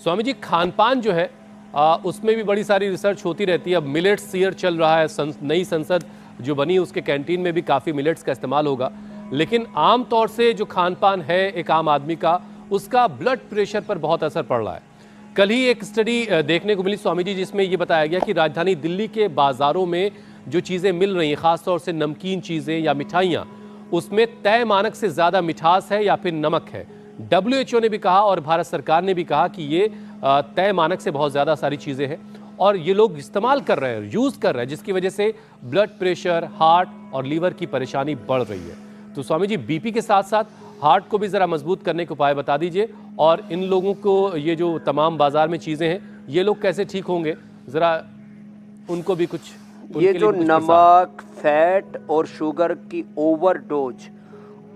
स्वामी जी, खान पान जो है उसमें भी बड़ी सारी रिसर्च होती रहती है। अब मिलेट्स ईयर चल रहा है, नई संसद जो बनी उसके कैंटीन में भी काफ़ी मिलेट्स का इस्तेमाल होगा। लेकिन आम तौर से जो खान पान है एक आम आदमी का, उसका ब्लड प्रेशर पर बहुत असर पड़ रहा है। कल ही एक स्टडी देखने को मिली स्वामी जी, जिसमें ये बताया गया कि राजधानी दिल्ली के बाज़ारों में जो चीज़ें मिल रही हैं, ख़ासतौर से नमकीन चीज़ें या मिठाइयाँ, उसमें तय मानक से ज़्यादा मिठास है या फिर नमक है। WHO ने भी कहा और भारत सरकार ने भी कहा कि ये तय मानक से बहुत ज़्यादा सारी चीज़ें हैं और ये लोग इस्तेमाल कर रहे हैं, यूज़ कर रहे हैं, जिसकी वजह से ब्लड प्रेशर, हार्ट और लीवर की परेशानी बढ़ रही है। तो स्वामी जी, बीपी के साथ साथ हार्ट को भी ज़रा मजबूत करने के उपाय बता दीजिए, और इन लोगों को ये जो तमाम बाजार में चीज़ें हैं, ये लोग कैसे ठीक होंगे, ज़रा उनको भी कुछ। ये जो नमक, फैट और शुगर की ओवरडोज,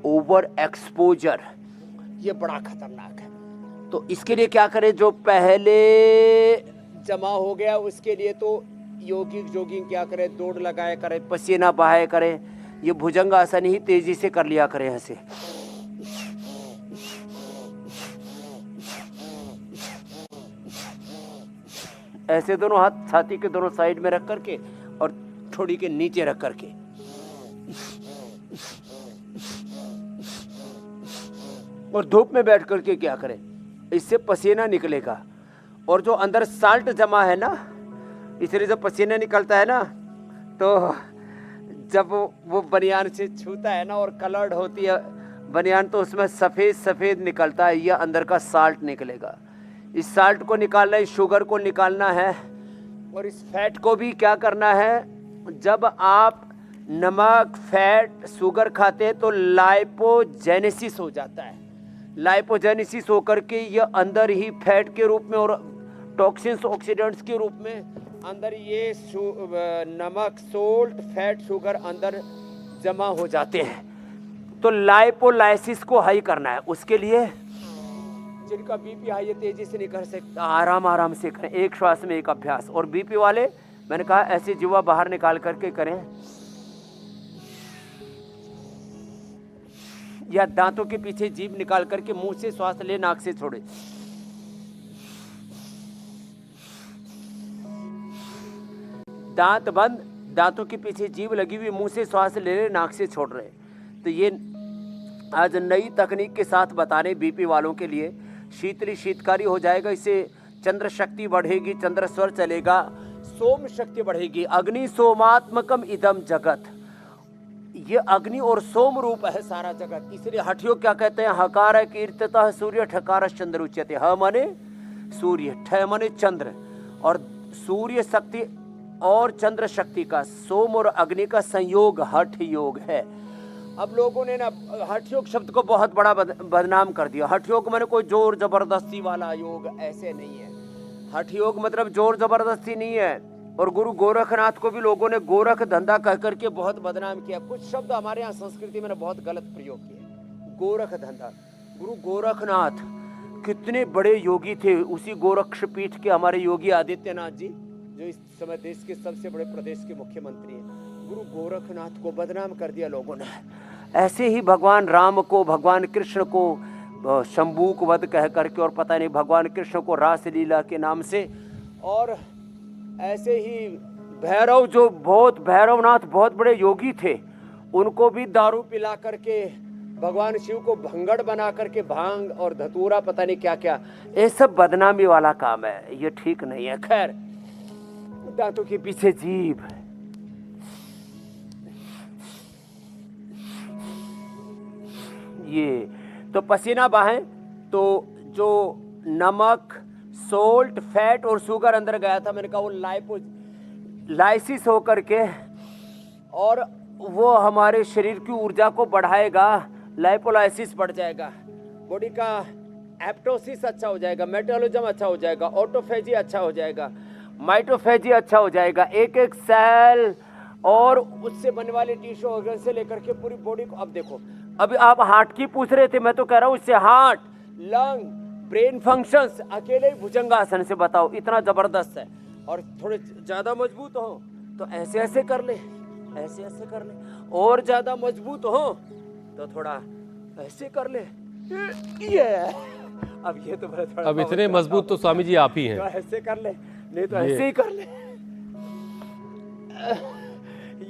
ओवर एक्सपोजर, ये बड़ा खतरनाक है। तो इसके लिए क्या करें? जो पहले जमा हो गया उसके लिए तो जॉगिंग क्या करें, दौड़ लगाया करें, पसीना बहाया करें। ये भुजंगासन ही तेजी से कर लिया करें ऐसे। ऐसे दोनों हाथ छाती के दोनों साइड में रख करके और ठोड़ी के नीचे रख करके। और धूप में बैठ करके क्या करें, इससे पसीना निकलेगा। और जो अंदर साल्ट जमा है ना, इसलिए जब पसीना निकलता है ना, तो जब वो बनियान से छूता है ना और कलर्ड होती है बनियान, तो उसमें सफ़ेद सफ़ेद निकलता है, यह अंदर का साल्ट निकलेगा। इस साल्ट को निकालना है, इस शुगर को निकालना है, और इस फैट को भी क्या करना है। जब आप नमक, फैट, शुगर खाते हैं तो लाइपोजेनेसिस हो जाता है। लाइपोजेनेसिस होकर के यह अंदर ही फैट के रूप में और टॉक्सिन्स, ऑक्सीडेंट्स के रूप में अंदर ये नमक, सोल्ट, फैट, शुगर अंदर जमा हो जाते हैं। तो लाइपोलाइसिस को हाई करना है। उसके लिए जिनका बीपी हाई है तेजी से नहीं कर सकता, आराम आराम से करें, एक श्वास में एक अभ्यास। और बीपी वाले मैंने कहा ऐसे जीवा बाहर निकाल करके करें, या दांतों के पीछे जीभ निकाल करके मुंह से श्वास ले, नाक से छोड़े। दांत बंद, दांतों के पीछे जीभ लगी हुई, मुंह से श्वास ले रहे, नाक से छोड़ रहे। तो ये आज नई तकनीक के साथ बता रहे बीपी वालों के लिए। शीतकारी हो जाएगा, इससे चंद्र शक्ति बढ़ेगी, चंद्र स्वर चलेगा, सोम शक्ति बढ़ेगी। अग्नि सोमात्मकम इदम जगत, ये अग्नि और सोम रूप है सारा जगत। इसलिए हठयोग क्या कहते हैं, हकार कीर्ततः सूर्य ठकार चंद्र उच्यते। ह माने सूर्य, ठ माने चंद्र, और सूर्य शक्ति और चंद्र शक्ति का, सोम और अग्नि का संयोग हठ योग है। अब लोगों ने ना हठ योग शब्द को बहुत बड़ा बदनाम कर दिया। हठ योग माने कोई जोर जबरदस्ती वाला योग, ऐसे नहीं है। हठ योग मतलब जोर जबरदस्ती नहीं है। और गुरु गोरखनाथ को भी लोगों ने गोरख धंधा कह करके बहुत बदनाम किया। कुछ शब्द हमारे यहाँ संस्कृति में बहुत गलत प्रयोग किए। गोरख धंधा, गुरु गोरखनाथ कितने बड़े योगी थे। उसी गोरक्ष पीठ के हमारे योगी आदित्यनाथ जी, जो इस समय देश के सबसे बड़े प्रदेश के मुख्यमंत्री हैं, गुरु गोरखनाथ को बदनाम कर दिया लोगों ने। ऐसे ही भगवान राम को, भगवान कृष्ण को शंभूक वध कह करके, और पता नहीं भगवान कृष्ण को रास लीला के नाम से। और ऐसे ही भैरव, जो बहुत भैरवनाथ बहुत बड़े योगी थे, उनको भी दारू पिला करके भगवान शिव को भंगड़ बना करके भांग और धतूरा पता नहीं क्या क्या, ये सब बदनामी वाला काम है, ये ठीक नहीं है। खैर, दांतों के पीछे जीभ, ये तो पसीना बहाएं तो जो नमक, सोल्ट, फैट और शुगर अंदर गया था, मैंने कहा वो लाइसिस होकर के, और वो हमारे शरीर की ऊर्जा को बढ़ाएगा। लाइपोलाइसिस बढ़ जाएगा, बॉडी का एप्टोसिस अच्छा हो जाएगा, मेटाबॉलिज्म अच्छा हो जाएगा, ऑटोफेजी अच्छा हो जाएगा, माइटोफेजी अच्छा हो जाएगा। एक एक सेल और उससे बनने वाले टिश्यू ऑर्गन से लेकर के पूरी बॉडी को। अब देखो, अभी आप हार्ट की पूछ रहे थे, मैं तो कह रहा हूँ इससे हार्ट, लंग, ब्रेन फंक्शंस अकेले ही भुजंगासन से बताओ, इतना जबरदस्त है। और थोड़े ज्यादा मजबूत हो तो ऐसे ऐसे कर ले, ऐसे ऐसे कर ले, और ज्यादा मजबूत हो तो थोड़ा ऐसे कर ले, ये अब ये तो थोड़ा अब इतने मजबूत तो स्वामी जी आप ही हैं। तो ऐसे कर ले, नहीं तो ऐसे ही कर ले,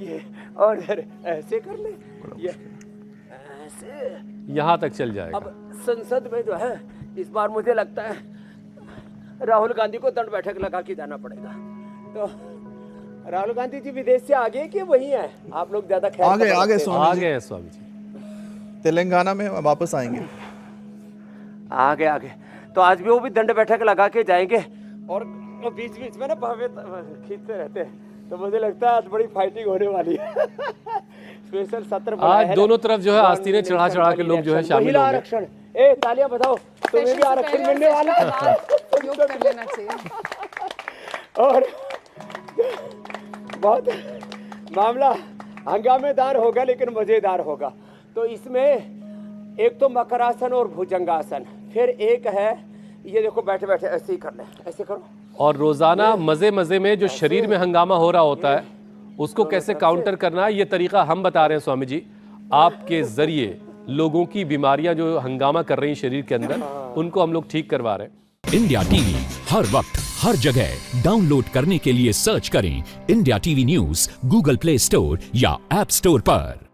ये और ऐसे कर ले, ये ऐसे यहाँ तक चल जाएगा। अब संसद में जो है इस बार मुझे लगता है राहुल गांधी को दंड बैठक लगा के जाना पड़ेगा। तो राहुल गांधी जी विदेश से आ गए कि वही है? आप लोग ज्यादा ख्याल आगे रखते आगे हैं। आ स्वामी जी गए हैं स्वामी जी। तेलंगाना में वापस आएंगे। आगे आगे तो आज भी वो भी दंड बैठक लगा के जाएंगे और बीच बीच में ना भावे खींचते रहते हैं। तो मुझे लगता है आज बड़ी फाइटिंग होने वाली है। स्पेशल सत्र बुलाया है आज ना। दोनों तरफ जो है आस्तीनें चढ़ा चढ़ा के लोग जो है शामिल महिला होंगे। आरक्षण, ए तालियां बजाओ, तुम्हें भी आरक्षण मिलने वाला है। योग कर लेना चाहिए। और बहुत मामला हंगामेदार होगा लेकिन मजेदार होगा। तो इसमें एक तो मकरासन और भुजंगासन, फिर एक है ये देखो बैठे बैठे ऐसे ही कर ले, ऐसे करो। और रोजाना मजे मजे में जो शरीर में हंगामा हो रहा होता है उसको कैसे काउंटर करना है, ये तरीका हम बता रहे हैं स्वामी जी। आपके जरिए लोगों की बीमारियां जो हंगामा कर रही हैं शरीर के अंदर, उनको हम लोग ठीक करवा रहे हैं। इंडिया टीवी हर वक्त हर जगह डाउनलोड करने के लिए सर्च करें India TV news Google play store या ऐप स्टोर पर।